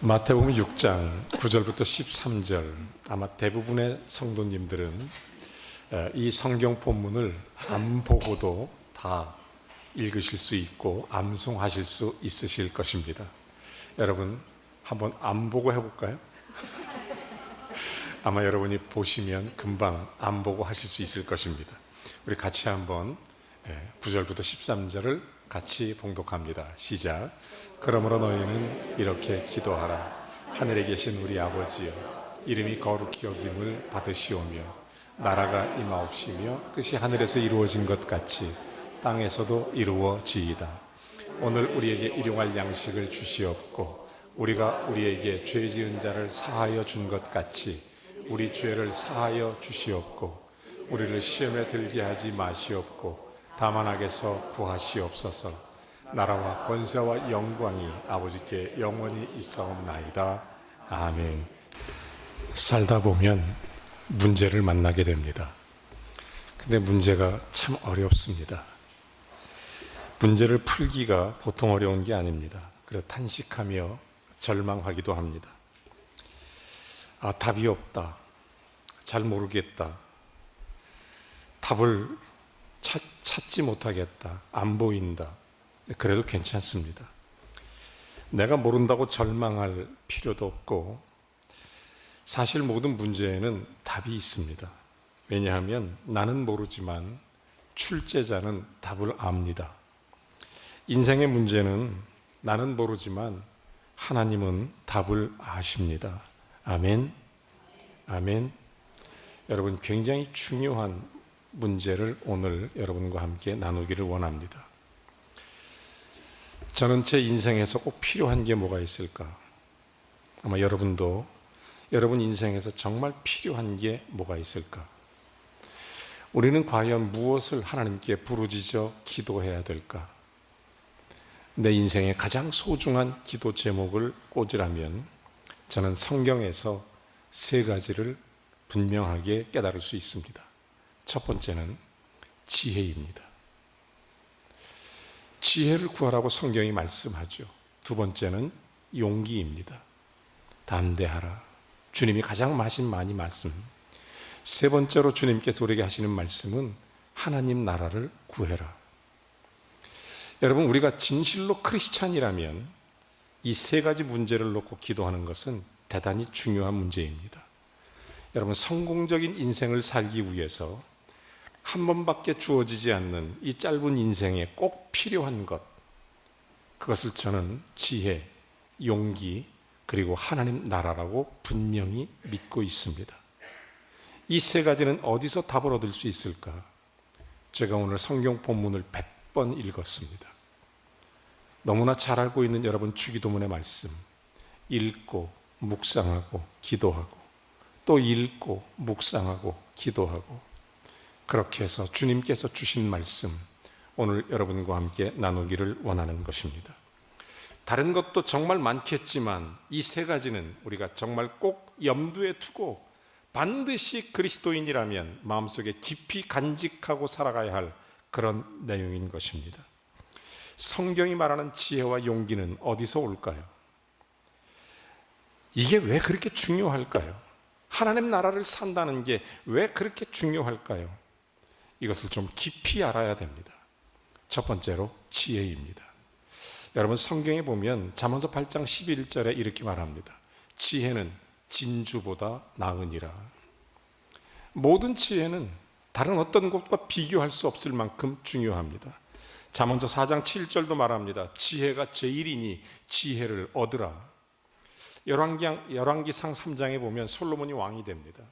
마태복음 6장 9절부터 13절, 아마 대부분의 성도님들은 이 성경 본문을 안 보고도 다 읽으실 수 있고 암송하실 수 있으실 것입니다. 여러분 한번 안 보고 해볼까요? 아마 여러분이 보시면 금방 안 보고 하실 수 있을 것입니다. 우리 같이 한번 9절부터 13절을 같이 봉독합니다. 시작. 그러므로 너희는 이렇게 기도하라. 하늘에 계신 우리 아버지여, 이름이 거룩히 여김을 받으시오며 나라가 임하옵시며 뜻이 하늘에서 이루어진 것 같이 땅에서도 이루어지이다. 오늘 우리에게 일용할 양식을 주시옵고 우리가 우리에게 죄 지은 자를 사하여 준 것 같이 우리 죄를 사하여 주시옵고 우리를 시험에 들게 하지 마시옵고 다만 악에서 구하시옵소서. 나라와 권세와 영광이 아버지께 영원히 있사옵나이다. 아멘. 살다 보면 문제를 만나게 됩니다. 근데 문제가 참 어렵습니다. 문제를 풀기가 보통 어려운 게 아닙니다. 그래서 탄식하며 절망하기도 합니다. 답이 없다. 잘 모르겠다. 답을 찾지 못하겠다. 안 보인다. 그래도 괜찮습니다. 내가 모른다고 절망할 필요도 없고, 사실 모든 문제에는 답이 있습니다. 왜냐하면 나는 모르지만 출제자는 답을 압니다. 인생의 문제는 나는 모르지만 하나님은 답을 아십니다. 아멘. 아멘. 여러분, 굉장히 중요한 문제를 오늘 여러분과 함께 나누기를 원합니다. 저는 제 인생에서 꼭 필요한 게 뭐가 있을까? 아마 여러분도 여러분 인생에서 정말 필요한 게 뭐가 있을까? 우리는 과연 무엇을 하나님께 부르짖어 기도해야 될까? 내 인생의 가장 소중한 기도 제목을 꽂으라면 저는 성경에서 세 가지를 분명하게 깨달을 수 있습니다. 첫 번째는 지혜입니다. 지혜를 구하라고 성경이 말씀하죠. 두 번째는 용기입니다. 담대하라. 주님이 가장 많이 말씀. 세 번째로 주님께서 우리에게 하시는 말씀은 하나님 나라를 구해라. 여러분, 우리가 진실로 크리스찬이라면 이 세 가지 문제를 놓고 기도하는 것은 대단히 중요한 문제입니다. 여러분, 성공적인 인생을 살기 위해서 한 번밖에 주어지지 않는 이 짧은 인생에 꼭 필요한 것, 그것을 저는 지혜, 용기, 그리고 하나님 나라라고 분명히 믿고 있습니다. 이 세 가지는 어디서 답을 얻을 수 있을까? 제가 오늘 성경 본문을 100번 읽었습니다. 너무나 잘 알고 있는 여러분 주기도문의 말씀, 읽고 묵상하고 기도하고 또 읽고 묵상하고 기도하고, 그렇게 해서 주님께서 주신 말씀 오늘 여러분과 함께 나누기를 원하는 것입니다. 다른 것도 정말 많겠지만 이 세 가지는 우리가 정말 꼭 염두에 두고 반드시 그리스도인이라면 마음속에 깊이 간직하고 살아가야 할 그런 내용인 것입니다. 성경이 말하는 지혜와 용기는 어디서 올까요? 이게 왜 그렇게 중요할까요? 하나님 나라를 산다는 게 왜 그렇게 중요할까요? 이것을 좀 깊이 알아야 됩니다. 첫 번째로 지혜입니다. 여러분, 성경에 보면 잠언서 8장 11절에 이렇게 말합니다. 지혜는 진주보다 나으니라. 모든 지혜는 다른 어떤 것과 비교할 수 없을 만큼 중요합니다. 잠언서 4장 7절도 말합니다. 지혜가 제일이니 지혜를 얻으라. 열왕기상 3장에 보면 솔로몬이 왕이 됩니다.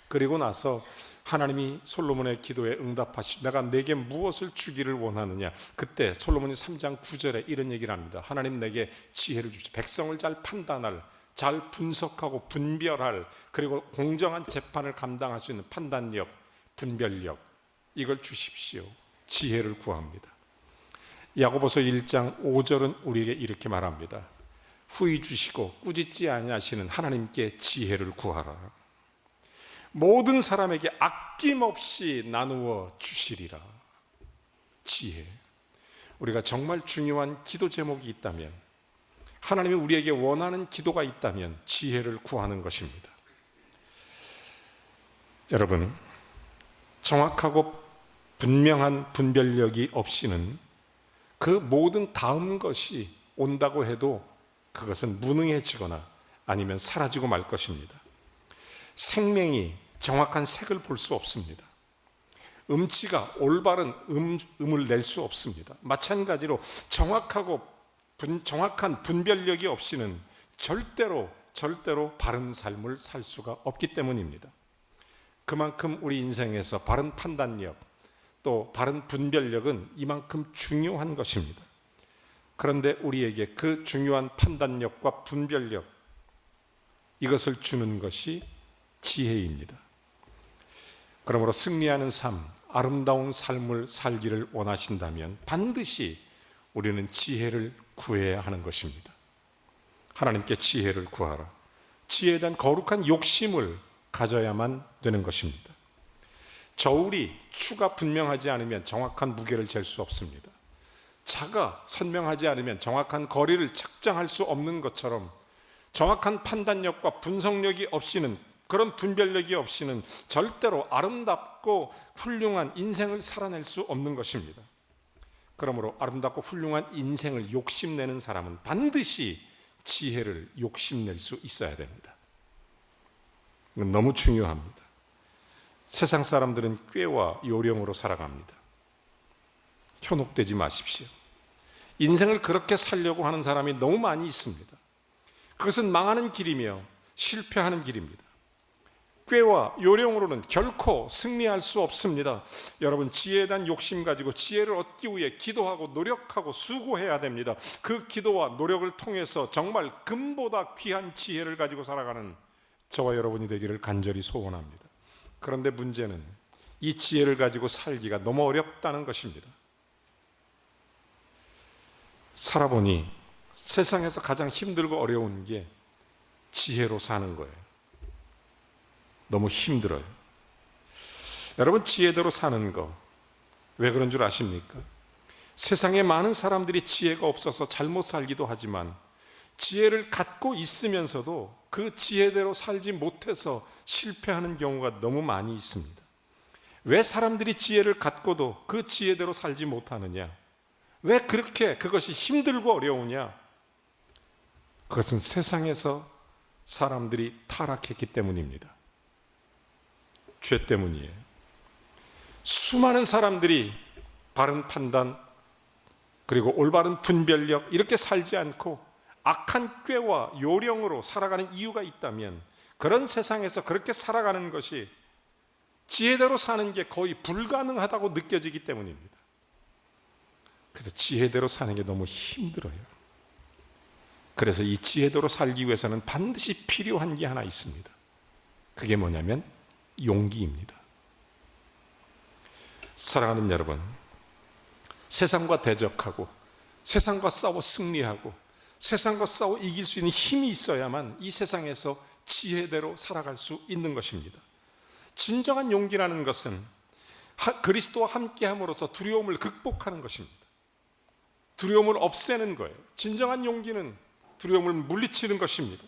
그리고 나서 하나님이 솔로몬의 기도에 응답하시, 내가 내게 무엇을 주기를 원하느냐. 그때 솔로몬이 3장 9절에 이런 얘기를 합니다. 하나님 내게 지혜를 주시오. 백성을 잘 판단할, 잘 분석하고 분별할, 그리고 공정한 재판을 감당할 수 있는 판단력, 분별력, 이걸 주십시오. 지혜를 구합니다. 야고보서 1장 5절은 우리에게 이렇게 말합니다. 후히 주시고 꾸짖지 아니하시는 하나님께 지혜를 구하라. 모든 사람에게 아낌없이 나누어 주시리라. 지혜. 우리가 정말 중요한 기도 제목이 있다면 하나님이 우리에게 원하는 기도가 있다면 지혜를 구하는 것입니다. 여러분, 정확하고 분명한 분별력이 없이는 그 모든 다음 것이 온다고 해도 그것은 무능해지거나 아니면 사라지고 말 것입니다. 생명이 정확한 색을 볼 수 없습니다. 음치가 올바른 음을 낼 수 없습니다. 마찬가지로 정확한 분별력이 없이는 절대로 바른 삶을 살 수가 없기 때문입니다. 그만큼 우리 인생에서 바른 판단력, 또 바른 분별력은 이만큼 중요한 것입니다. 그런데 우리에게 그 중요한 판단력과 분별력, 이것을 주는 것이 지혜입니다. 그러므로 승리하는 삶, 아름다운 삶을 살기를 원하신다면 반드시 우리는 지혜를 구해야 하는 것입니다. 하나님께 지혜를 구하라. 지혜에 대한 거룩한 욕심을 가져야만 되는 것입니다. 저울이 추가 분명하지 않으면 정확한 무게를 잴 수 없습니다. 차가 선명하지 않으면 정확한 거리를 측정할 수 없는 것처럼 정확한 판단력과 분석력이 없이는, 그런 분별력이 없이는 절대로 아름답고 훌륭한 인생을 살아낼 수 없는 것입니다. 그러므로 아름답고 훌륭한 인생을 욕심내는 사람은 반드시 지혜를 욕심낼 수 있어야 됩니다. 이건 너무 중요합니다. 세상 사람들은 꾀와 요령으로 살아갑니다. 현혹되지 마십시오. 인생을 그렇게 살려고 하는 사람이 너무 많이 있습니다. 그것은 망하는 길이며 실패하는 길입니다. 꾀와 요령으로는 결코 승리할 수 없습니다. 여러분, 지혜에 대한 욕심 가지고 지혜를 얻기 위해 기도하고 노력하고 수고해야 됩니다. 그 기도와 노력을 통해서 정말 금보다 귀한 지혜를 가지고 살아가는 저와 여러분이 되기를 간절히 소원합니다. 그런데 문제는 이 지혜를 가지고 살기가 너무 어렵다는 것입니다. 살아보니 세상에서 가장 힘들고 어려운 게 지혜로 사는 거예요. 너무 힘들어요. 여러분, 지혜대로 사는 거 왜 그런 줄 아십니까? 세상에 많은 사람들이 지혜가 없어서 잘못 살기도 하지만 지혜를 갖고 있으면서도 그 지혜대로 살지 못해서 실패하는 경우가 너무 많이 있습니다. 왜 사람들이 지혜를 갖고도 그 지혜대로 살지 못하느냐? 왜 그렇게 그것이 힘들고 어려우냐? 그것은 세상에서 사람들이 타락했기 때문입니다. 죄 때문이에요. 수많은 사람들이 바른 판단, 그리고 올바른 분별력, 이렇게 살지 않고 악한 꾀와 요령으로 살아가는 이유가 있다면 그런 세상에서 그렇게 살아가는 것이 지혜대로 사는 게 거의 불가능하다고 느껴지기 때문입니다. 그래서 지혜대로 사는 게 너무 힘들어요. 그래서 이 지혜대로 살기 위해서는 반드시 필요한 게 하나 있습니다. 그게 뭐냐면 용기입니다. 사랑하는 여러분, 세상과 대적하고 세상과 싸워 승리하고 세상과 싸워 이길 수 있는 힘이 있어야만 이 세상에서 지혜대로 살아갈 수 있는 것입니다. 진정한 용기라는 것은 그리스도와 함께함으로써 두려움을 극복하는 것입니다. 두려움을 없애는 거예요. 진정한 용기는 두려움을 물리치는 것입니다.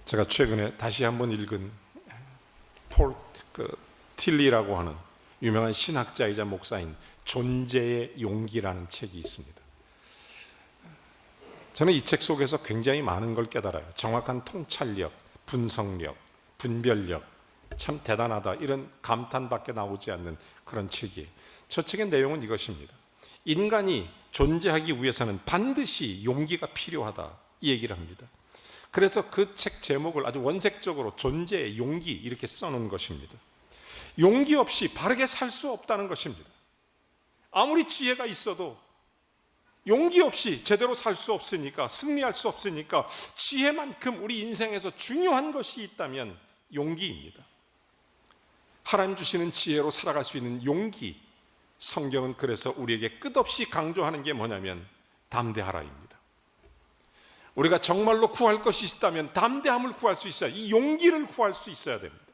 제가 최근에 다시 한번 읽은 폴 틸리라고 하는 유명한 신학자이자 목사인 존재의 용기라는 책이 있습니다. 저는 이 책 속에서 굉장히 많은 걸 깨달아요. 정확한 통찰력, 분석력, 분별력, 참 대단하다, 이런 감탄밖에 나오지 않는 그런 책이에요. 저 책의 내용은 이것입니다. 인간이 존재하기 위해서는 반드시 용기가 필요하다, 이 얘기를 합니다. 그래서 그 책 제목을 아주 원색적으로 존재의 용기 이렇게 써놓은 것입니다. 용기 없이 바르게 살 수 없다는 것입니다. 아무리 지혜가 있어도 용기 없이 제대로 살 수 없으니까, 승리할 수 없으니까 지혜만큼 우리 인생에서 중요한 것이 있다면 용기입니다. 하나님 주시는 지혜로 살아갈 수 있는 용기, 성경은 그래서 우리에게 끝없이 강조하는 게 뭐냐면 담대하라입니다. 우리가 정말로 구할 것이 있다면 담대함을 구할 수 있어야, 이 용기를 구할 수 있어야 됩니다.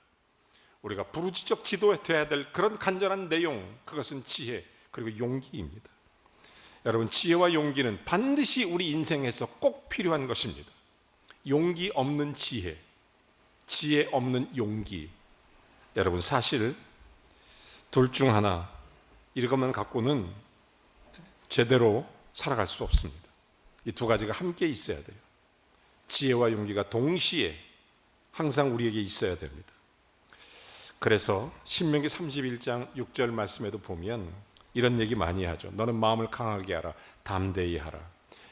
우리가 부르짖어 기도해야 될 그런 간절한 내용, 그것은 지혜 그리고 용기입니다. 여러분, 지혜와 용기는 반드시 우리 인생에서 꼭 필요한 것입니다. 용기 없는 지혜, 지혜 없는 용기. 여러분, 사실 둘 중 하나, 이것만 갖고는 제대로 살아갈 수 없습니다. 이 두 가지가 함께 있어야 돼요. 지혜와 용기가 동시에 항상 우리에게 있어야 됩니다. 그래서 신명기 31장 6절 말씀에도 보면 이런 얘기 많이 하죠. 너는 마음을 강하게 하라, 담대히 하라.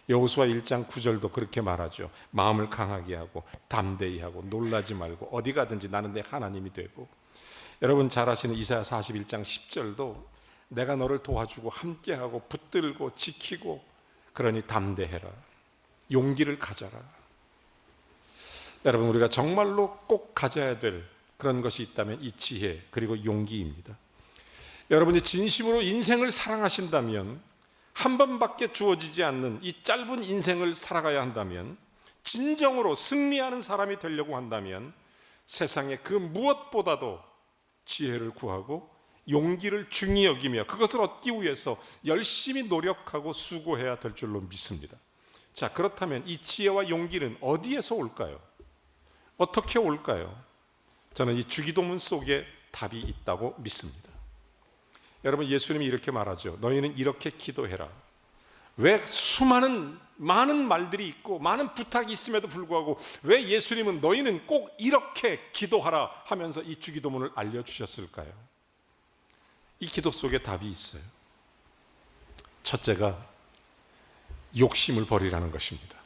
여호수아 1장 9절도 그렇게 말하죠. 마음을 강하게 하고 담대히 하고 놀라지 말고 어디 가든지 나는 내 하나님이 되고. 여러분 잘 아시는 이사야 41장 10절도 내가 너를 도와주고 함께하고 붙들고 지키고 그러니 담대해라. 용기를 가져라. 여러분, 우리가 정말로 꼭 가져야 될 그런 것이 있다면 이 지혜 그리고 용기입니다. 여러분이 진심으로 인생을 사랑하신다면, 한 번밖에 주어지지 않는 이 짧은 인생을 살아가야 한다면, 진정으로 승리하는 사람이 되려고 한다면 세상에 그 무엇보다도 지혜를 구하고 용기를 중히 여기며 그것을 얻기 위해서 열심히 노력하고 수고해야 될 줄로 믿습니다. 자, 그렇다면 이 지혜와 용기는 어디에서 올까요? 어떻게 올까요? 저는 이 주기도문 속에 답이 있다고 믿습니다. 여러분, 예수님이 이렇게 말하죠. 너희는 이렇게 기도해라. 왜 많은 말들이 있고 많은 부탁이 있음에도 불구하고 왜 예수님은 너희는 꼭 이렇게 기도하라 하면서 이 주기도문을 알려주셨을까요? 이 기도 속에 답이 있어요. 첫째가 욕심을 버리라는 것입니다.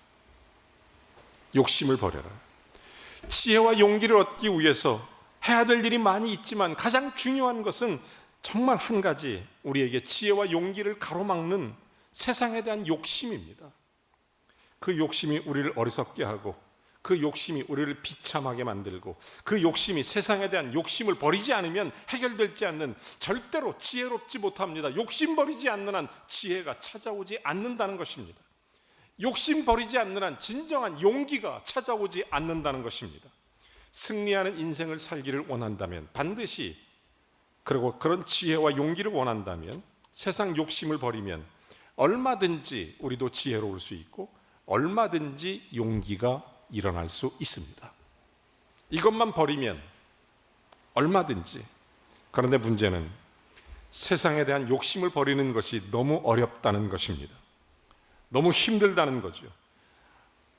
욕심을 버려라. 지혜와 용기를 얻기 위해서 해야 될 일이 많이 있지만 가장 중요한 것은 정말 한 가지, 우리에게 지혜와 용기를 가로막는 세상에 대한 욕심입니다. 그 욕심이 우리를 어리석게 하고 그 욕심이 우리를 비참하게 만들고 그 욕심이, 세상에 대한 욕심을 버리지 않으면 해결되지 않는, 절대로 지혜롭지 못합니다. 욕심 버리지 않는 한 지혜가 찾아오지 않는다는 것입니다. 욕심 버리지 않는 한 진정한 용기가 찾아오지 않는다는 것입니다. 승리하는 인생을 살기를 원한다면 반드시, 그리고 그런 지혜와 용기를 원한다면 세상 욕심을 버리면 얼마든지 우리도 지혜로울 수 있고 얼마든지 용기가 일어날 수 있습니다. 이것만 버리면 얼마든지. 그런데 문제는 세상에 대한 욕심을 버리는 것이 너무 어렵다는 것입니다. 너무 힘들다는 거죠.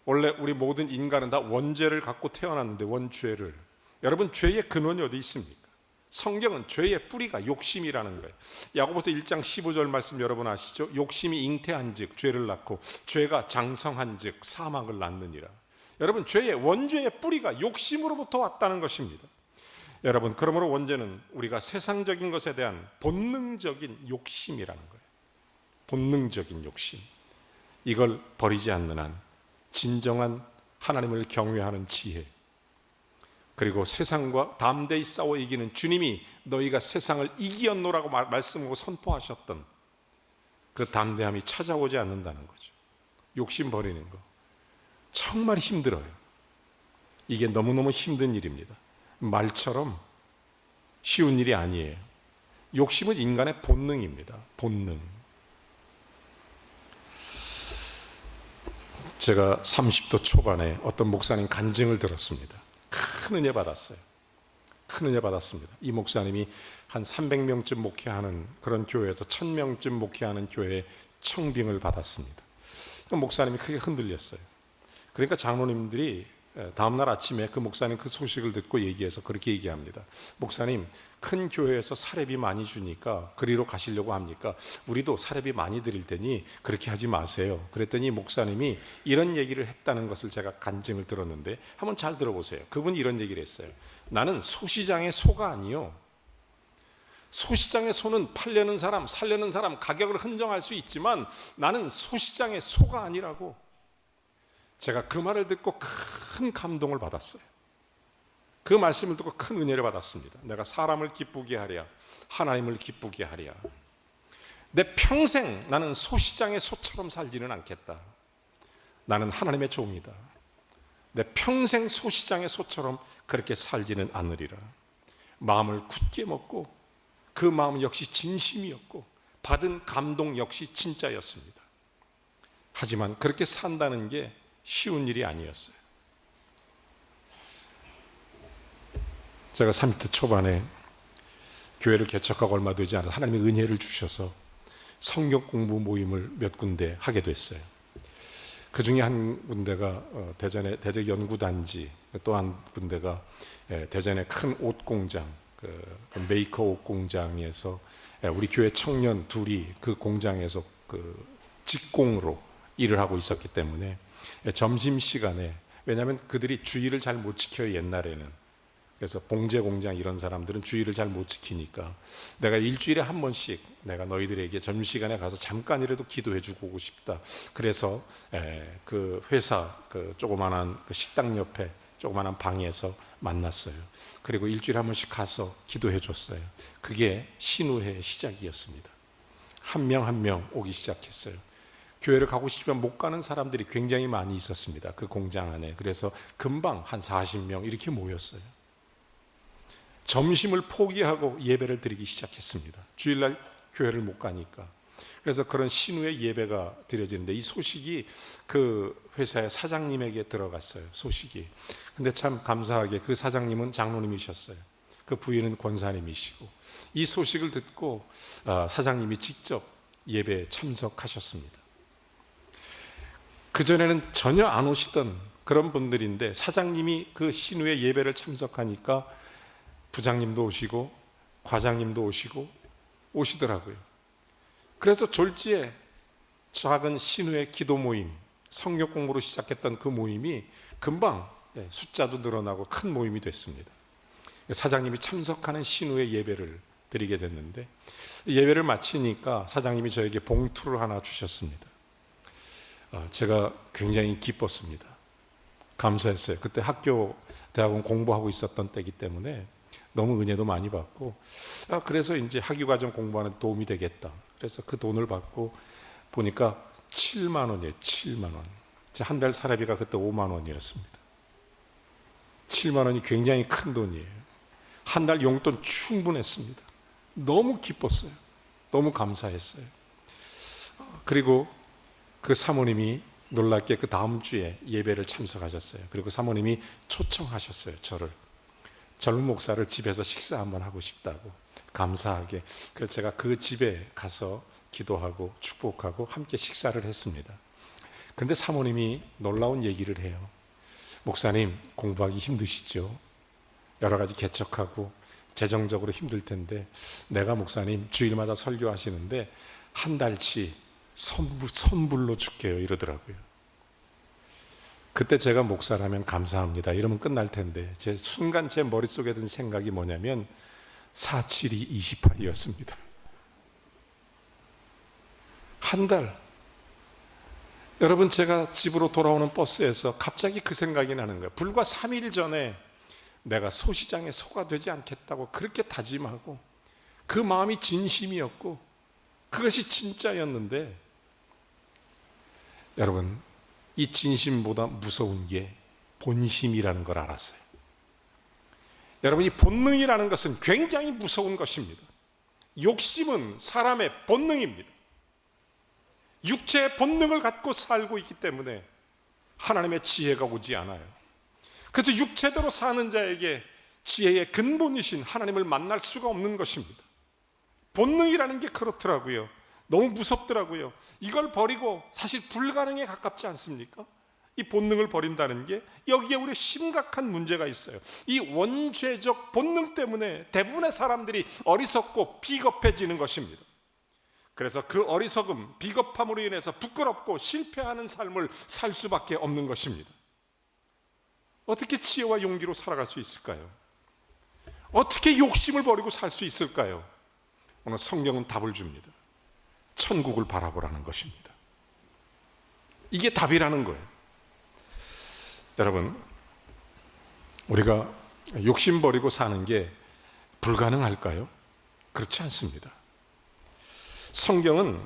원래 우리 모든 인간은 다 원죄를 갖고 태어났는데, 원죄를. 여러분, 죄의 근원이 어디 있습니까? 성경은 죄의 뿌리가 욕심이라는 거예요. 야고보서 1장 15절 말씀 여러분 아시죠? 욕심이 잉태한 즉 죄를 낳고 죄가 장성한 즉 사망을 낳느니라. 여러분, 죄의 원죄의 뿌리가 욕심으로부터 왔다는 것입니다. 여러분, 그러므로 원죄는 우리가 세상적인 것에 대한 본능적인 욕심이라는 거예요. 본능적인 욕심. 이걸 버리지 않는 한 진정한 하나님을 경외하는 지혜, 그리고 세상과 담대히 싸워 이기는, 주님이 너희가 세상을 이기었노라고 말씀하고 선포하셨던 그 담대함이 찾아오지 않는다는 거죠. 욕심 버리는 거 정말 힘들어요. 이게 너무너무 힘든 일입니다. 말처럼 쉬운 일이 아니에요. 욕심은 인간의 본능입니다. 본능. 제가 30도 초반에 어떤 목사님 간증을 들었습니다. 큰 은혜 받았어요. 큰 은혜 받았습니다. 이 목사님이 한 300명쯤 목회하는 그런 교회에서 1000명쯤 목회하는 교회에 청빙을 받았습니다. 그 목사님이 크게 흔들렸어요. 그러니까 장로님들이 다음날 아침에 그 목사님 그 소식을 듣고 얘기해서 그렇게 얘기합니다. 목사님, 큰 교회에서 사례비 많이 주니까 그리로 가시려고 합니까? 우리도 사례비 많이 드릴 테니 그렇게 하지 마세요. 그랬더니 목사님이 이런 얘기를 했다는 것을 제가 간증을 들었는데 한번 잘 들어보세요. 그분이 이런 얘기를 했어요. 나는 소시장의 소가 아니요. 소시장의 소는 팔려는 사람, 살려는 사람, 가격을 흥정할 수 있지만 나는 소시장의 소가 아니라고. 제가 그 말을 듣고 큰 감동을 받았어요. 그 말씀을 듣고 큰 은혜를 받았습니다. 내가 사람을 기쁘게 하랴, 하나님을 기쁘게 하랴. 내 평생 나는 소시장의 소처럼 살지는 않겠다. 나는 하나님의 종이다. 내 평생 소시장의 소처럼 그렇게 살지는 않으리라. 마음을 굳게 먹고 그 마음은 역시 진심이었고 받은 감동 역시 진짜였습니다. 하지만 그렇게 산다는 게 쉬운 일이 아니었어요. 제가 30대 초반에 교회를 개척하고 얼마 되지 않아서 하나님의 은혜를 주셔서 성경 공부 모임을 몇 군데 하게 됐어요. 그 중에 한 군데가 대전의 대적 연구단지, 또 한 군데가 대전의 큰 옷 공장, 그 메이커 옷 공장에서 우리 교회 청년 둘이 그 공장에서 그 직공으로 일을 하고 있었기 때문에 점심 시간에, 왜냐하면 그들이 주의를 잘 못 지켜요, 옛날에는. 그래서 봉제 공장 이런 사람들은 주의를 잘 못 지키니까 내가 일주일에 한 번씩 내가 너희들에게 점심시간에 가서 잠깐이라도 기도해 주고 오고 싶다. 그래서 그 회사 그 조그만한 그 식당 옆에 조그만한 방에서 만났어요. 그리고 일주일에 한 번씩 가서 기도해 줬어요. 그게 신우회의 시작이었습니다. 한 명 한 명 오기 시작했어요. 교회를 가고 싶지만 못 가는 사람들이 굉장히 많이 있었습니다. 그 공장 안에. 그래서 금방 한 40명 이렇게 모였어요. 점심을 포기하고 예배를 드리기 시작했습니다. 주일날 교회를 못 가니까. 그래서 그런 신우의 예배가 드려지는데 이 소식이 그 회사의 사장님에게 들어갔어요. 소식이. 근데 참 감사하게 그 사장님은 장로님이셨어요. 그 부인은 권사님이시고, 이 소식을 듣고 사장님이 직접 예배에 참석하셨습니다. 그전에는 전혀 안 오시던 그런 분들인데 사장님이 그 신우의 예배를 참석하니까 부장님도 오시고 과장님도 오시고 오시더라고요. 그래서 졸지에 작은 신우의 기도 모임, 성경 공부로 시작했던 그 모임이 금방 숫자도 늘어나고 큰 모임이 됐습니다. 사장님이 참석하는 신우의 예배를 드리게 됐는데, 예배를 마치니까 사장님이 저에게 봉투를 하나 주셨습니다. 제가 굉장히 기뻤습니다. 감사했어요. 그때 학교, 대학원 공부하고 있었던 때이기 때문에 너무 은혜도 많이 받고, 그래서 이제 학위과정 공부하는 데 도움이 되겠다. 그래서 그 돈을 받고 보니까 7만 원이에요. 7만 원. 제 한 달 사례비가 그때 5만 원이었습니다. 7만 원이 굉장히 큰 돈이에요. 한 달 용돈 충분했습니다. 너무 기뻤어요. 너무 감사했어요. 그리고 그 사모님이 놀랍게 그 다음 주에 예배를 참석하셨어요. 그리고 사모님이 초청하셨어요. 저를. 젊은 목사를 집에서 식사 한번 하고 싶다고, 감사하게. 그래서 제가 그 집에 가서 기도하고 축복하고 함께 식사를 했습니다. 근데 사모님이 놀라운 얘기를 해요. 목사님, 공부하기 힘드시죠? 여러 가지 개척하고 재정적으로 힘들 텐데 내가 목사님 주일마다 설교하시는데 한 달치 선불로 줄게요, 이러더라고요. 그때 제가 목사라면 감사합니다 이러면 끝날 텐데, 순간 제 머릿속에 든 생각이 뭐냐면 472 28이었습니다. 한 달. 여러분, 제가 집으로 돌아오는 버스에서 갑자기 그 생각이 나는 거예요. 불과 3일 전에 내가 소시장에 소가 되지 않겠다고 그렇게 다짐하고 그 마음이 진심이었고 그것이 진짜였는데, 여러분, 이 진심보다 무서운 게 본심이라는 걸 알았어요. 여러분, 이 본능이라는 것은 굉장히 무서운 것입니다. 욕심은 사람의 본능입니다. 육체의 본능을 갖고 살고 있기 때문에 하나님의 지혜가 오지 않아요. 그래서 육체대로 사는 자에게 지혜의 근본이신 하나님을 만날 수가 없는 것입니다. 본능이라는 게 그렇더라고요. 너무 무섭더라고요. 이걸 버리고 사실 불가능에 가깝지 않습니까? 이 본능을 버린다는 게, 여기에 우리 심각한 문제가 있어요. 이 원죄적 본능 때문에 대부분의 사람들이 어리석고 비겁해지는 것입니다. 그래서 그 어리석음, 비겁함으로 인해서 부끄럽고 실패하는 삶을 살 수밖에 없는 것입니다. 어떻게 지혜와 용기로 살아갈 수 있을까요? 어떻게 욕심을 버리고 살 수 있을까요? 오늘 성경은 답을 줍니다. 천국을 바라보라는 것입니다. 이게 답이라는 거예요. 여러분, 우리가 욕심 버리고 사는 게 불가능할까요? 그렇지 않습니다. 성경은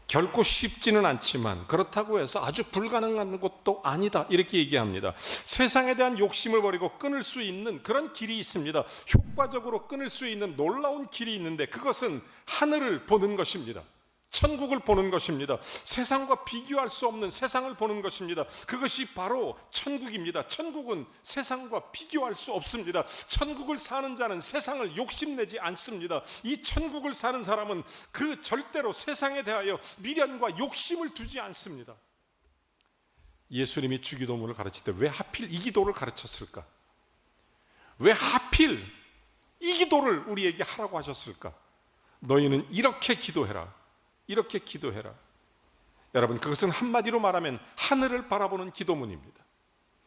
결코 쉽지는 않지만 그렇다고 해서 아주 불가능한 것도 아니다, 이렇게 얘기합니다. 세상에 대한 욕심을 버리고 끊을 수 있는 그런 길이 있습니다. 효과적으로 끊을 수 있는 놀라운 길이 있는데, 그것은 하늘을 보는 것입니다. 천국을 보는 것입니다. 세상과 비교할 수 없는 세상을 보는 것입니다. 그것이 바로 천국입니다. 천국은 세상과 비교할 수 없습니다. 천국을 사는 자는 세상을 욕심내지 않습니다. 이 천국을 사는 사람은 그 절대로 세상에 대하여 미련과 욕심을 두지 않습니다. 예수님이 주기도문을 가르칠 때 왜 하필 이 기도를 가르쳤을까? 왜 하필 이 기도를 우리에게 하라고 하셨을까? 너희는 이렇게 기도해라. 이렇게 기도해라. 여러분, 그것은 한마디로 말하면 하늘을 바라보는 기도문입니다.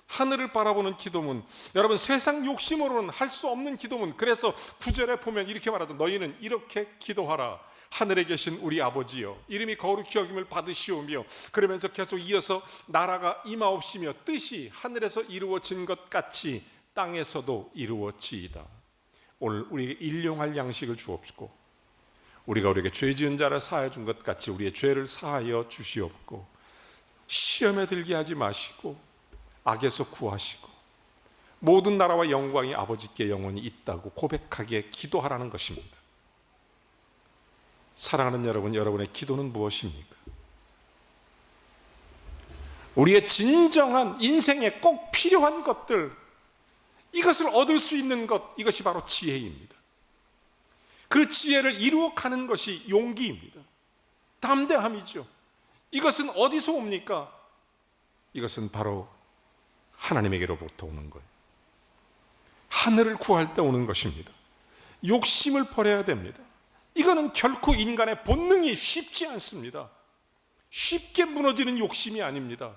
하늘을 바라보는 기도문. 여러분, 세상 욕심으로는 할 수 없는 기도문. 그래서 9절에 보면 이렇게 말하죠. 너희는 이렇게 기도하라. 하늘에 계신 우리 아버지여, 이름이 거룩히 여김을 받으시오며, 그러면서 계속 이어서 나라가 임하옵시며 뜻이 하늘에서 이루어진 것 같이 땅에서도 이루어지이다. 오늘 우리에게 일용할 양식을 주옵시고, 우리가 우리에게 죄 지은 자를 사하여 준 것 같이 우리의 죄를 사하여 주시옵고, 시험에 들게 하지 마시고 악에서 구하시고, 모든 나라와 영광이 아버지께 영원히 있다고 고백하게 기도하라는 것입니다. 사랑하는 여러분, 여러분의 기도는 무엇입니까? 우리의 진정한 인생에 꼭 필요한 것들, 이것을 얻을 수 있는 것, 이것이 바로 지혜입니다. 그 지혜를 이루어가는 것이 용기입니다. 담대함이죠. 이것은 어디서 옵니까? 이것은 바로 하나님에게로부터 오는 거예요. 하늘을 구할 때 오는 것입니다. 욕심을 버려야 됩니다. 이거는 결코 인간의 본능이 쉽지 않습니다. 쉽게 무너지는 욕심이 아닙니다.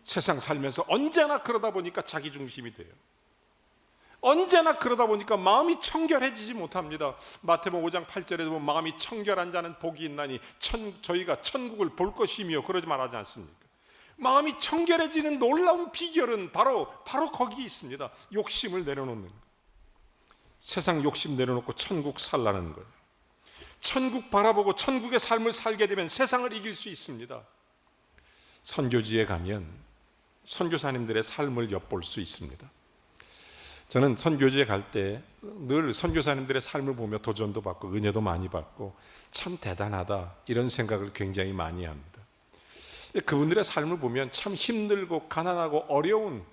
세상 살면서 언제나 그러다 보니까 자기 중심이 돼요. 언제나 그러다 보니까 마음이 청결해지지 못합니다. 마태복음 5장 8절에 보면 마음이 청결한 자는 복이 있나니 저희가 천국을 볼 것이며 그러지 말하지 않습니까? 마음이 청결해지는 놀라운 비결은 바로 거기 있습니다. 욕심을 내려놓는 것. 세상 욕심 내려놓고 천국 살라는 거예요. 천국 바라보고 천국의 삶을 살게 되면 세상을 이길 수 있습니다. 선교지에 가면 선교사님들의 삶을 엿볼 수 있습니다. 저는 선교지에 갈 때 늘 선교사님들의 삶을 보며 도전도 받고 은혜도 많이 받고 참 대단하다, 이런 생각을 굉장히 많이 합니다. 그분들의 삶을 보면 참 힘들고 가난하고 어려운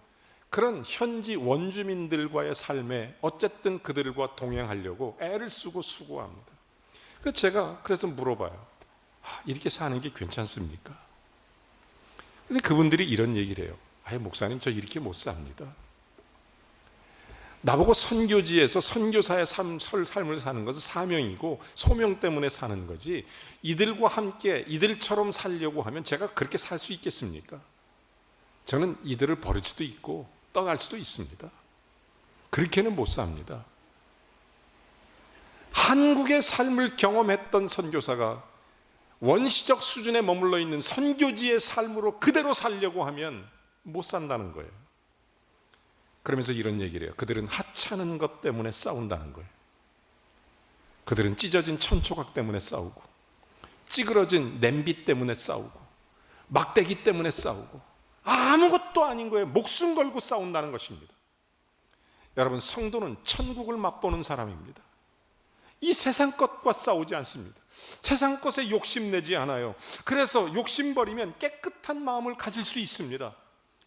그런 현지 원주민들과의 삶에 어쨌든 그들과 동행하려고 애를 쓰고 수고합니다. 제가 그래서 물어봐요. 이렇게 사는 게 괜찮습니까? 근데 그분들이 이런 얘기를 해요. 목사님, 저 이렇게 못 삽니다. 나보고 선교지에서 선교사의 삶을 사는 것은 사명이고 소명 때문에 사는 거지, 이들과 함께 이들처럼 살려고 하면 제가 그렇게 살 수 있겠습니까? 저는 이들을 버릴 수도 있고 떠날 수도 있습니다. 그렇게는 못 삽니다. 한국의 삶을 경험했던 선교사가 원시적 수준에 머물러 있는 선교지의 삶으로 그대로 살려고 하면 못 산다는 거예요. 그러면서 이런 얘기를 해요. 그들은 하찮은 것 때문에 싸운다는 거예요. 그들은 찢어진 천조각 때문에 싸우고, 찌그러진 냄비 때문에 싸우고, 막대기 때문에 싸우고, 아무것도 아닌 거예요. 목숨 걸고 싸운다는 것입니다. 여러분, 성도는 천국을 맛보는 사람입니다. 이 세상 것과 싸우지 않습니다. 세상 것에 욕심내지 않아요. 그래서 욕심 버리면 깨끗한 마음을 가질 수 있습니다.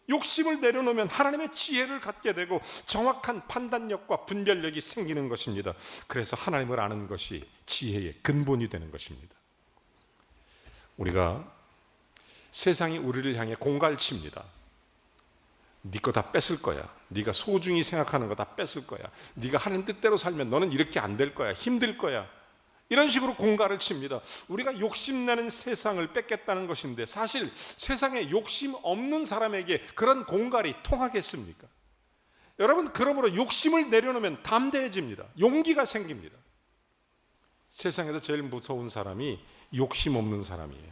욕심을 내려놓으면 하나님의 지혜를 갖게 되고 정확한 판단력과 분별력이 생기는 것입니다. 그래서 하나님을 아는 것이 지혜의 근본이 되는 것입니다. 우리가 세상이 우리를 향해 공갈 칩니다. 네 거 다 뺏을 거야. 네가 소중히 생각하는 거 다 뺏을 거야. 네가 하는 뜻대로 살면 너는 이렇게 안 될 거야. 힘들 거야. 이런 식으로 공갈을 칩니다. 우리가 욕심내는 세상을 뺏겠다는 것인데, 사실 세상에 욕심 없는 사람에게 그런 공갈이 통하겠습니까? 여러분, 그러므로 욕심을 내려놓으면 담대해집니다. 용기가 생깁니다. 세상에서 제일 무서운 사람이 욕심 없는 사람이에요.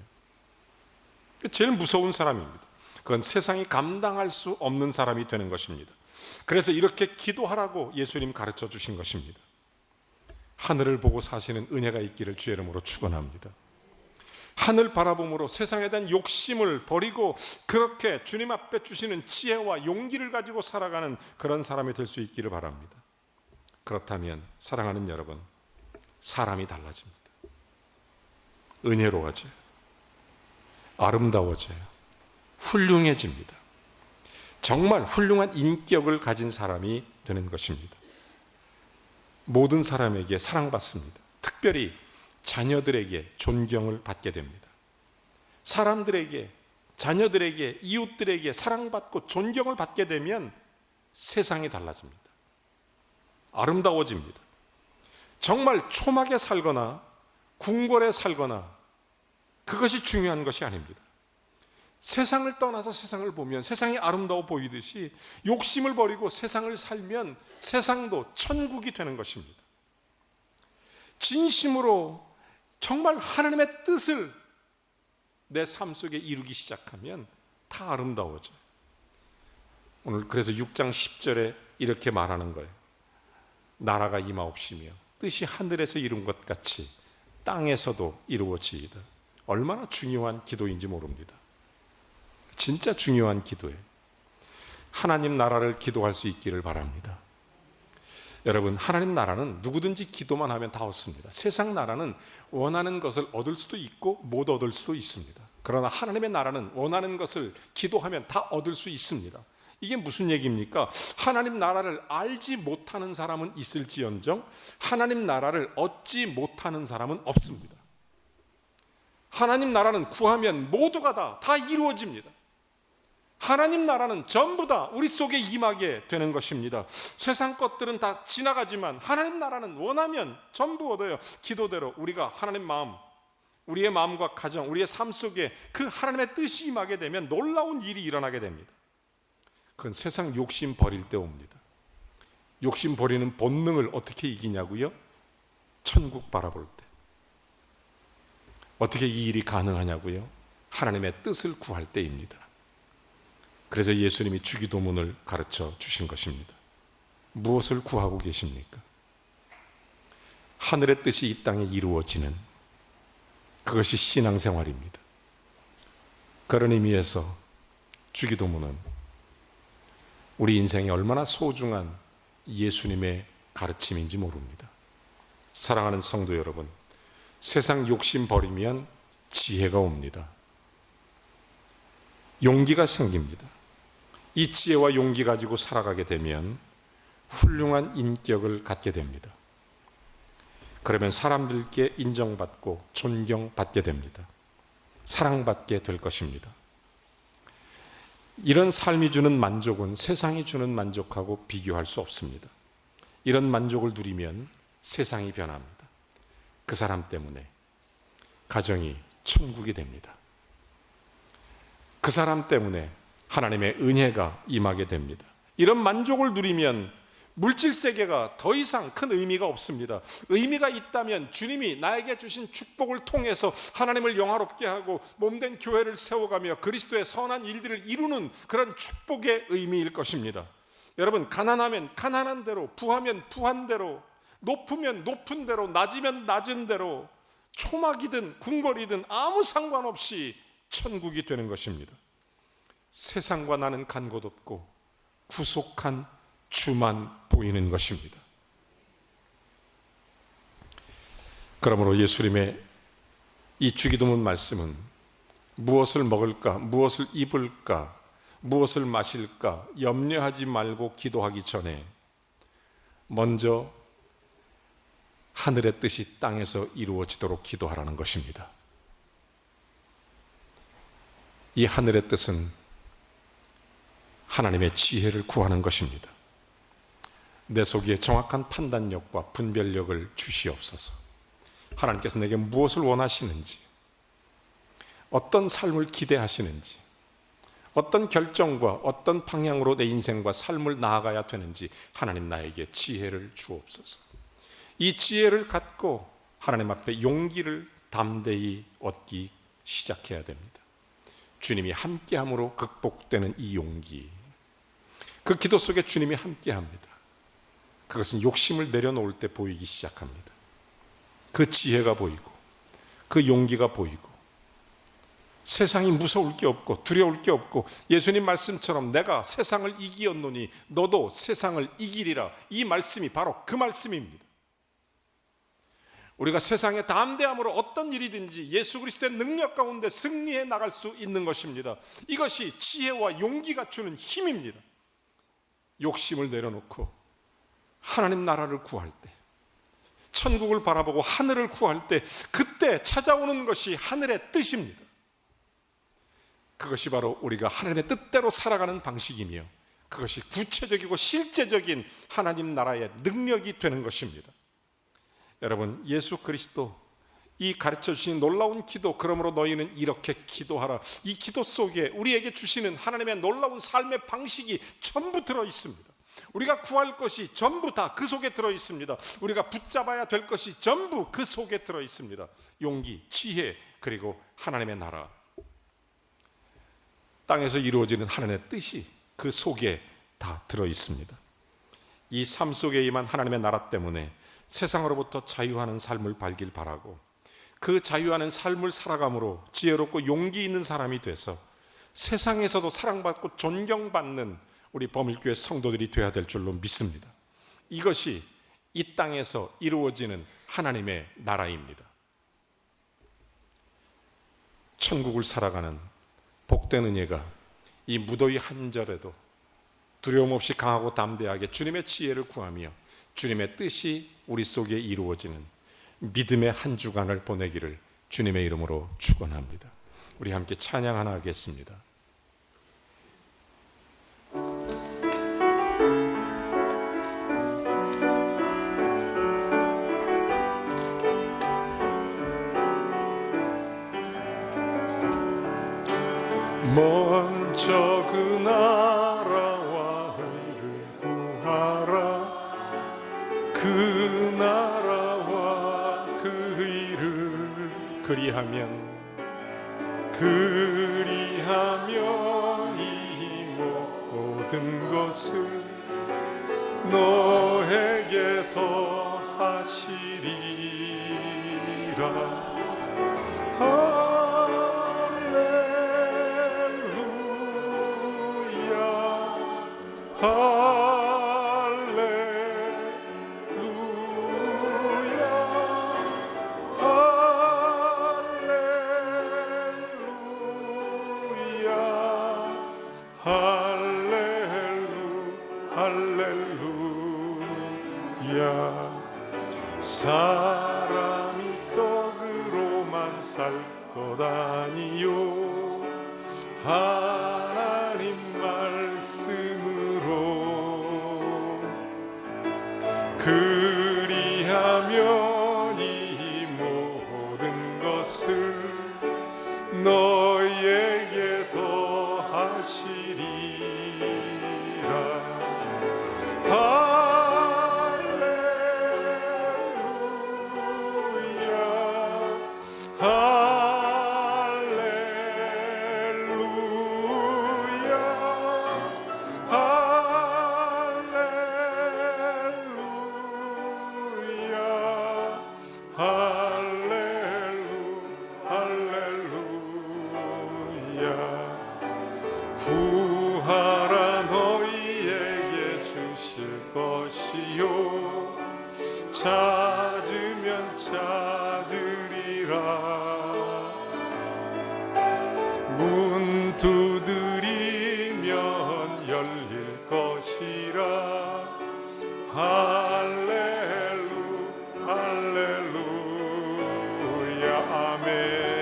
제일 무서운 사람입니다. 그건 세상이 감당할 수 없는 사람이 되는 것입니다. 그래서 이렇게 기도하라고 예수님 가르쳐 주신 것입니다. 하늘을 보고 사시는 은혜가 있기를 주의 이름으로 축원합니다. 하늘 바라봄으로 세상에 대한 욕심을 버리고 그렇게 주님 앞에 주시는 지혜와 용기를 가지고 살아가는 그런 사람이 될 수 있기를 바랍니다. 그렇다면 사랑하는 여러분, 사람이 달라집니다. 은혜로워져요. 아름다워져요. 훌륭해집니다. 정말 훌륭한 인격을 가진 사람이 되는 것입니다. 모든 사람에게 사랑받습니다. 특별히 자녀들에게 존경을 받게 됩니다. 사람들에게, 자녀들에게, 이웃들에게 사랑받고 존경을 받게 되면 세상이 달라집니다. 아름다워집니다. 정말 촘하게 살거나 궁궐에 살거나 그것이 중요한 것이 아닙니다. 세상을 떠나서 세상을 보면 세상이 아름다워 보이듯이 욕심을 버리고 세상을 살면 세상도 천국이 되는 것입니다. 진심으로 정말 하나님의 뜻을 내 삶 속에 이루기 시작하면 다 아름다워져요. 오늘 그래서 6장 10절에 이렇게 말하는 거예요. 나라가 임하옵시며 뜻이 하늘에서 이룬 것 같이 땅에서도 이루어지이다. 얼마나 중요한 기도인지 모릅니다. 진짜 중요한 기도예요. 하나님 나라를 기도할 수 있기를 바랍니다. 여러분, 하나님 나라는 누구든지 기도만 하면 다 얻습니다. 세상 나라는 원하는 것을 얻을 수도 있고 못 얻을 수도 있습니다. 그러나 하나님의 나라는 원하는 것을 기도하면 다 얻을 수 있습니다. 이게 무슨 얘기입니까? 하나님 나라를 알지 못하는 사람은 있을지언정 하나님 나라를 얻지 못하는 사람은 없습니다. 하나님 나라는 구하면 모두가 다 이루어집니다. 하나님 나라는 전부 다 우리 속에 임하게 되는 것입니다. 세상 것들은 다 지나가지만 하나님 나라는 원하면 전부 얻어요. 기도대로 우리가 하나님 마음, 우리의 마음과 가정, 우리의 삶 속에 그 하나님의 뜻이 임하게 되면 놀라운 일이 일어나게 됩니다. 그건 세상 욕심 버릴 때 옵니다. 욕심 버리는 본능을 어떻게 이기냐고요? 천국 바라볼 때. 어떻게 이 일이 가능하냐고요? 하나님의 뜻을 구할 때입니다. 그래서 예수님이 주기도문을 가르쳐 주신 것입니다. 무엇을 구하고 계십니까? 하늘의 뜻이 이 땅에 이루어지는 그것이 신앙생활입니다. 그런 의미에서 주기도문은 우리 인생에 얼마나 소중한 예수님의 가르침인지 모릅니다. 사랑하는 성도 여러분, 세상 욕심 버리면 지혜가 옵니다. 용기가 생깁니다. 이 지혜와 용기 가지고 살아가게 되면 훌륭한 인격을 갖게 됩니다. 그러면 사람들께 인정받고 존경받게 됩니다. 사랑받게 될 것입니다. 이런 삶이 주는 만족은 세상이 주는 만족하고 비교할 수 없습니다. 이런 만족을 누리면 세상이 변합니다. 그 사람 때문에 가정이 천국이 됩니다. 그 사람 때문에 하나님의 은혜가 임하게 됩니다. 이런 만족을 누리면 물질 세계가 더 이상 큰 의미가 없습니다. 의미가 있다면 주님이 나에게 주신 축복을 통해서 하나님을 영화롭게 하고 몸된 교회를 세워가며 그리스도의 선한 일들을 이루는 그런 축복의 의미일 것입니다. 여러분, 가난하면 가난한 대로, 부하면 부한 대로, 높으면 높은 대로, 낮으면 낮은 대로, 초막이든 궁궐이든 아무 상관없이 천국이 되는 것입니다. 세상과 나는 간 곳 없고 구속한 주만 보이는 것입니다. 그러므로 예수님의 이 주기도문 말씀은 무엇을 먹을까, 무엇을 입을까, 무엇을 마실까 염려하지 말고 기도하기 전에 먼저 하늘의 뜻이 땅에서 이루어지도록 기도하라는 것입니다. 이 하늘의 뜻은 하나님의 지혜를 구하는 것입니다. 내 속에 정확한 판단력과 분별력을 주시옵소서. 하나님께서 내게 무엇을 원하시는지, 어떤 삶을 기대하시는지, 어떤 결정과 어떤 방향으로 내 인생과 삶을 나아가야 되는지 하나님 나에게 지혜를 주옵소서. 이 지혜를 갖고 하나님 앞에 용기를 담대히 얻기 시작해야 됩니다. 주님이 함께함으로 극복되는 이 용기, 그 기도 속에 주님이 함께합니다. 그것은 욕심을 내려놓을 때 보이기 시작합니다. 그 지혜가 보이고 그 용기가 보이고 세상이 무서울 게 없고 두려울 게 없고 예수님 말씀처럼 내가 세상을 이기었노니 너도 세상을 이기리라, 이 말씀이 바로 그 말씀입니다. 우리가 세상의 담대함으로 어떤 일이든지 예수 그리스도의 능력 가운데 승리해 나갈 수 있는 것입니다. 이것이 지혜와 용기가 주는 힘입니다. 욕심을 내려놓고 하나님 나라를 구할 때, 천국을 바라보고 하늘을 구할 때, 그때 찾아오는 것이 하늘의 뜻입니다. 그것이 바로 우리가 하나님의 뜻대로 살아가는 방식이며, 그것이 구체적이고 실제적인 하나님 나라의 능력이 되는 것입니다. 여러분, 예수 그리스도 이 가르쳐 주신 놀라운 기도, 그러므로 너희는 이렇게 기도하라, 이 기도 속에 우리에게 주시는 하나님의 놀라운 삶의 방식이 전부 들어 있습니다. 우리가 구할 것이 전부 다 그 속에 들어 있습니다. 우리가 붙잡아야 될 것이 전부 그 속에 들어 있습니다. 용기, 지혜, 그리고 하나님의 나라, 땅에서 이루어지는 하나님의 뜻이 그 속에 다 들어 있습니다. 이 삶 속에 임한 하나님의 나라 때문에 세상으로부터 자유하는 삶을 살길 바라고, 그 자유하는 삶을 살아감으로 지혜롭고 용기 있는 사람이 돼서 세상에서도 사랑받고 존경받는 우리 범일교회 성도들이 되어야 될 줄로 믿습니다. 이것이 이 땅에서 이루어지는 하나님의 나라입니다. 천국을 살아가는 복된 은혜가 이 무더위 한절에도 두려움 없이 강하고 담대하게 주님의 지혜를 구하며 주님의 뜻이 우리 속에 이루어지는 믿음의 한 주간을 보내기를 주님의 이름으로 축원합니다. 우리 함께 찬양 하나 하겠습니다. 먼저 그 나라와 의를 구하라, 그 나라와 그 의를 그리하면 이 모든 것을 너에게 더하시리라. 사람이 떡으로만 살 것 아니요 하나님 말씀으로 그리하면 이 모든 것을 너에게 더하시리라. 구하라 너희에게 주실 것이요 찾으면 찾으리라. 문 두드리면 열릴 것이라. 할렐루야 아멘.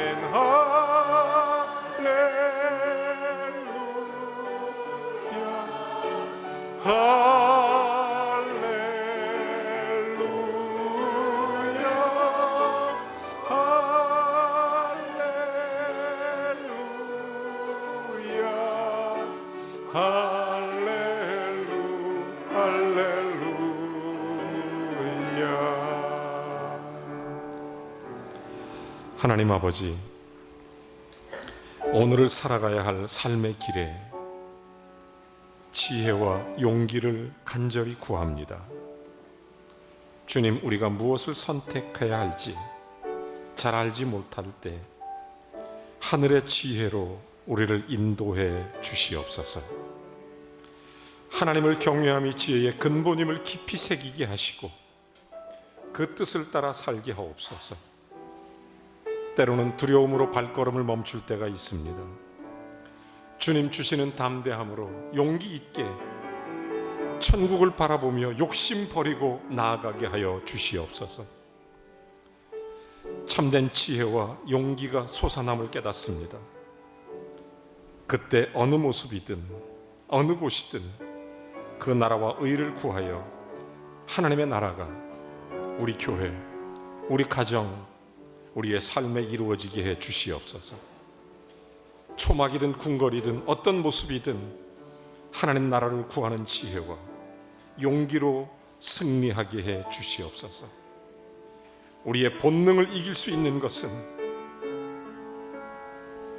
하나님 아버지, 오늘을 살아가야 할 삶의 길에 지혜와 용기를 간절히 구합니다. 주님, 우리가 무엇을 선택해야 할지 잘 알지 못할 때 하늘의 지혜로 우리를 인도해 주시옵소서. 하나님을 경외함이 지혜의 근본임을 깊이 새기게 하시고 그 뜻을 따라 살게 하옵소서. 때로는 두려움으로 발걸음을 멈출 때가 있습니다. 주님 주시는 담대함으로 용기 있게 천국을 바라보며 욕심 버리고 나아가게 하여 주시옵소서. 참된 지혜와 용기가 솟아남을 깨닫습니다. 그때 어느 모습이든 어느 곳이든 그 나라와 의를 구하여 하나님의 나라가 우리 교회, 우리 가정, 우리의 삶에 이루어지게 해 주시옵소서. 초막이든 궁궐이든 어떤 모습이든 하나님 나라를 구하는 지혜와 용기로 승리하게 해 주시옵소서. 우리의 본능을 이길 수 있는 것은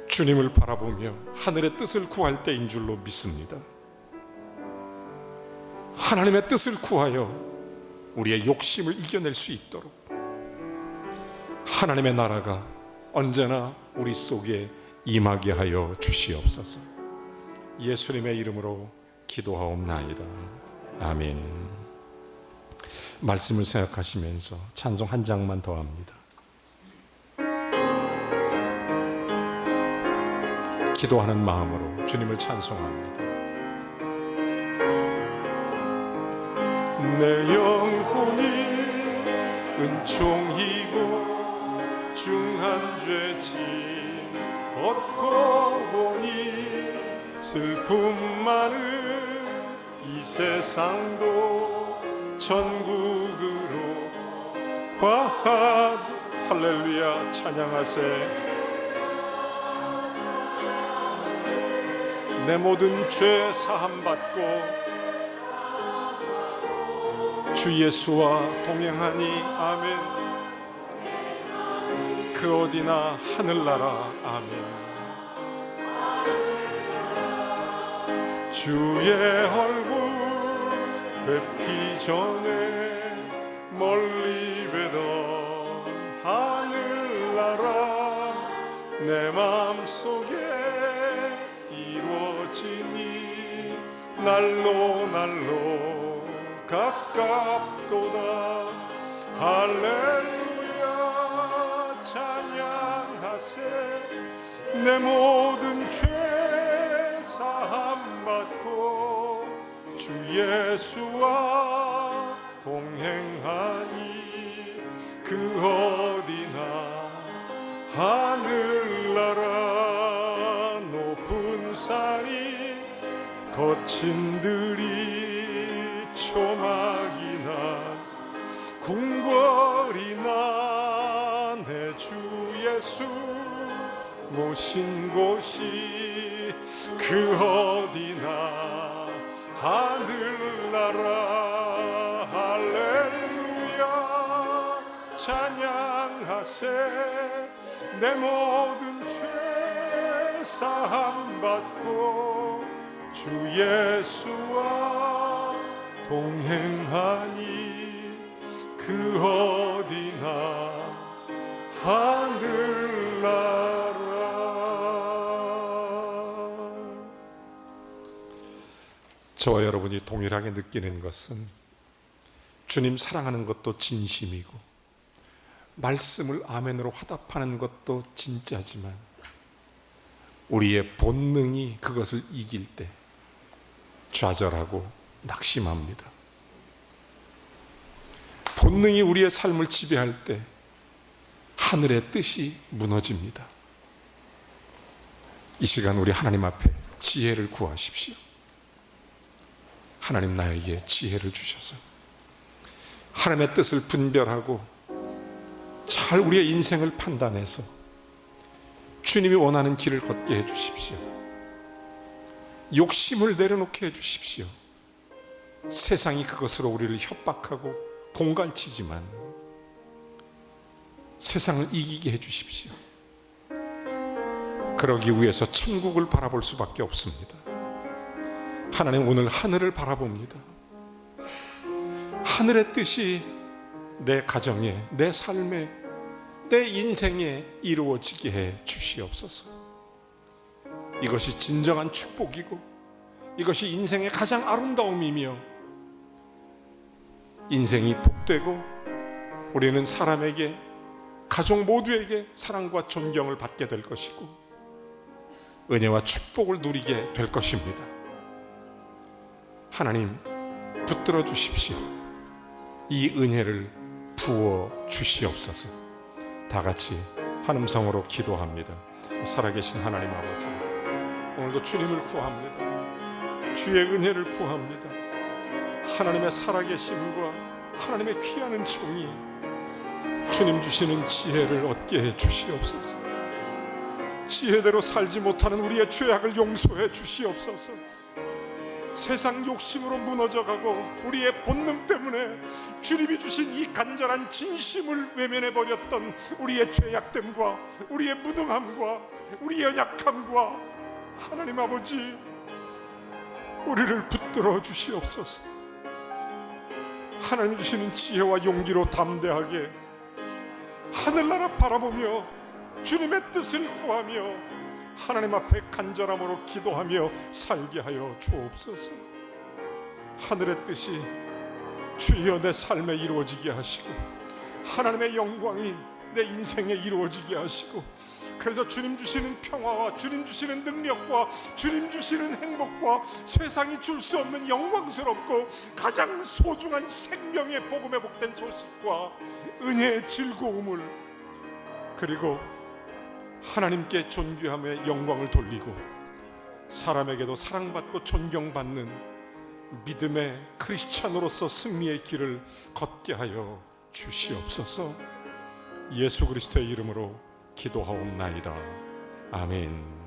주님을 바라보며 하늘의 뜻을 구할 때인 줄로 믿습니다. 하나님의 뜻을 구하여 우리의 욕심을 이겨낼 수 있도록 하나님의 나라가 언제나 우리 속에 임하게 하여 주시옵소서. 예수님의 이름으로 기도하옵나이다. 아멘. 말씀을 생각하시면서 찬송 한 장만 더 합니다. 기도하는 마음으로 주님을 찬송합니다. 내 영혼이 은총이고 중한 죄짐 벗고 보니 슬픔 많은 이 세상도 천국으로 화하도 할렐루야 찬양하세. 내 모든 죄 사함 받고 주 예수와 동행하니 아멘. 그 어디나 하늘나라 아멘. 주의 얼굴 뵙기 전에 멀리 뵈던 하늘나라 내 마음속에 이루어지니 날로 날로 가깝도다. 할렐루야 찬양하세. 내 모든 죄 사함 받고 주 예수와 동행하니 그 어디나 하늘나라 높은 산이 거친 들이 초막이나 궁궐이나 내 주 예수 모신 곳이 그 어디나 하늘나라 할렐루야 찬양하세. 내 모든 죄 사함 받고 주 예수와 동행하니 그 어디나 하늘나라. 저와 여러분이 동일하게 느끼는 것은 주님 사랑하는 것도 진심이고 말씀을 아멘으로 화답하는 것도 진짜지만 우리의 본능이 그것을 이길 때 좌절하고 낙심합니다. 본능이 우리의 삶을 지배할 때 하늘의 뜻이 무너집니다. 이 시간 우리 하나님 앞에 지혜를 구하십시오. 하나님 나에게 지혜를 주셔서 하나님의 뜻을 분별하고 잘 우리의 인생을 판단해서 주님이 원하는 길을 걷게 해주십시오. 욕심을 내려놓게 해주십시오. 세상이 그것으로 우리를 협박하고 공갈치지만 세상을 이기게 해주십시오. 그러기 위해서 천국을 바라볼 수밖에 없습니다. 하나님 오늘 하늘을 바라봅니다. 하늘의 뜻이 내 가정에, 내 삶에, 내 인생에 이루어지게 해 주시옵소서. 이것이 진정한 축복이고 이것이 인생의 가장 아름다움이며 인생이 복되고 우리는 사람에게, 가족 모두에게 사랑과 존경을 받게 될 것이고 은혜와 축복을 누리게 될 것입니다. 하나님 붙들어 주십시오. 이 은혜를 부어 주시옵소서. 다 같이 한 음성으로 기도합니다. 살아계신 하나님 아버지, 오늘도 주님을 구합니다. 주의 은혜를 구합니다. 하나님의 살아계심과 하나님의 귀한 종이 주님 주시는 지혜를 얻게 해 주시옵소서. 지혜대로 살지 못하는 우리의 죄악을 용서해 주시옵소서. 세상 욕심으로 무너져가고 우리의 본능 때문에 주님이 주신 이 간절한 진심을 외면해버렸던 우리의 죄악됨과 우리의 무능함과 우리의 연약함과 하나님 아버지, 우리를 붙들어 주시옵소서. 하나님 주시는 지혜와 용기로 담대하게 하늘나라 바라보며 주님의 뜻을 구하며 하나님 앞에 간절함으로 기도하며 살게 하여 주옵소서. 하늘의 뜻이 주여 내 삶에 이루어지게 하시고 하나님의 영광이 내 인생에 이루어지게 하시고, 그래서 주님 주시는 평화와 주님 주시는 능력과 주님 주시는 행복과 세상이 줄 수 없는 영광스럽고 가장 소중한 생명의 복음에 복된 소식과 은혜의 즐거움을, 그리고 하나님께 존귀함의 영광을 돌리고 사람에게도 사랑받고 존경받는 믿음의 크리스찬으로서 승리의 길을 걷게 하여 주시옵소서. 예수 그리스도의 이름으로 기도하옵나이다. 아멘.